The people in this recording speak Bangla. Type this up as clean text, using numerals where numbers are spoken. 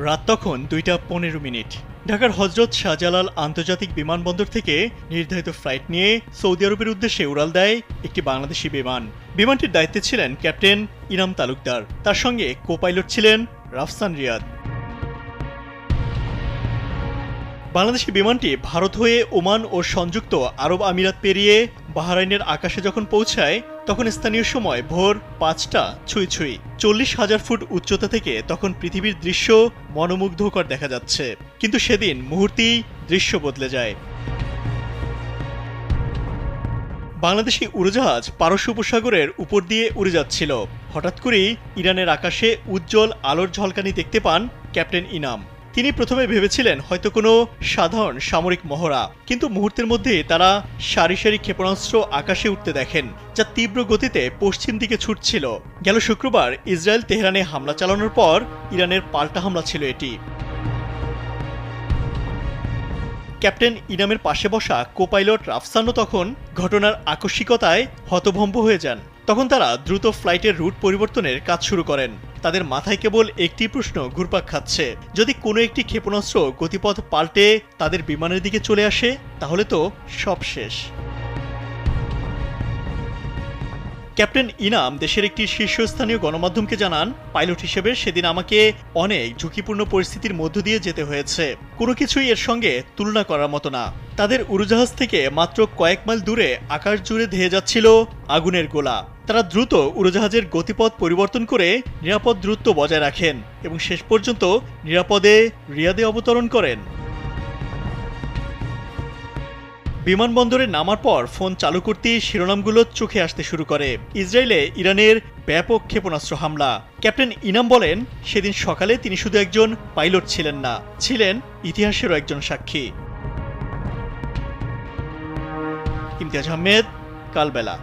রাত তখন 2:15। ঢাকার হজরত শাহজালাল আন্তর্জাতিক বিমানবন্দর থেকে নির্ধারিত ফ্লাইট নিয়ে সৌদি আরবের উদ্দেশ্যে উড়াল দেয় একটি বাংলাদেশি বিমান। বিমানটির দায়িত্বে ছিলেন ক্যাপ্টেন ইনাম তালুকদার, তার সঙ্গে কো পাইলট ছিলেন রাফসান রিয়াদ। বাংলাদেশি বিমানটি ভারত হয়ে ওমান ও সংযুক্ত আরব আমিরাত পেরিয়ে বাহরাইনের আকাশে যখন পৌঁছায় তখন স্থানীয় সময় ভোর 5টা ছুঁই 40,000 ফুট উচ্চতা থেকে তখন পৃথিবীর দৃশ্য মনোমুগ্ধকর দেখা যাচ্ছে। কিন্তু সেদিন মুহূর্তেই দৃশ্য বদলে যায়। বাংলাদেশি উড়োজাহাজ পারস্য উপসাগরের উপর দিয়ে উড়ে যাচ্ছিল। হঠাৎ করেই ইরানের আকাশে উজ্জ্বল আলোর ঝলকানি দেখতে পান ক্যাপ্টেন ইনাম। তিনি প্রথমে ভেবেছিলেন হয়তো কোনো সাধারণ সামরিক মহড়া, কিন্তু মুহূর্তের মধ্যে তারা সারি সারি ক্ষেপণাস্ত্র আকাশে উঠতে দেখেন, যা তীব্র গতিতে পশ্চিম দিকে ছুটছিল। গেল শুক্রবার ইসরায়েল তেহরানে হামলা চালানোর পর ইরানের পাল্টা হামলা ছিল এটি। ক্যাপ্টেন ইনামের পাশে বসা কো পাইলট রাফসানও তখন ঘটনার আকস্মিকতায় হতভম্ব হয়ে যান। তখন তারা দ্রুত ফ্লাইটের রুট পরিবর্তনের কাজ শুরু করেন। তাদের মাথায় কেবল একটি প্রশ্ন ঘুরপাক খাচ্ছে, যদি কোনো একটি ক্ষেপণাস্ত্র গতিপথ পাল্টে তাদের বিমানের দিকে চলে আসে তাহলে তো সব শেষ। ক্যাপ্টেন ইনাম দেশের একটি শীর্ষস্থানীয় গণমাধ্যমকে জানান, পাইলট হিসেবে সেদিন আমাকে অনেক ঝুঁকিপূর্ণ পরিস্থিতির মধ্য দিয়ে যেতে হয়েছে। কোনো কিছুই এর সঙ্গে তুলনা করার মতো না। তাদের উড়োজাহাজ থেকে মাত্র কয়েক মাইল দূরে আকাশ জুড়ে ধেয়ে যাচ্ছিল আগুনের গোলা। তারা দ্রুত উড়োজাহাজের গতিপথ পরিবর্তন করে নিরাপদ দূরত্ব বজায় রাখেন এবং শেষ পর্যন্ত নিরাপদে রিয়াদে অবতরণ করেন। বিমানবন্দরে নামার পর ফোন চালু করতেই শিরোনামগুলো চোখে আসতে শুরু করে। ইসরায়েলে ইরানের ব্যাপক ক্ষেপণাস্ত্র হামলা। ক্যাপ্টেন ইনাম বলেন, সেদিন সকালে তিনি শুধু একজন পাইলট ছিলেন না, ছিলেন ইতিহাসেরও একজন সাক্ষী। ইমতিয়াজ আহমেদ, কালবেলা।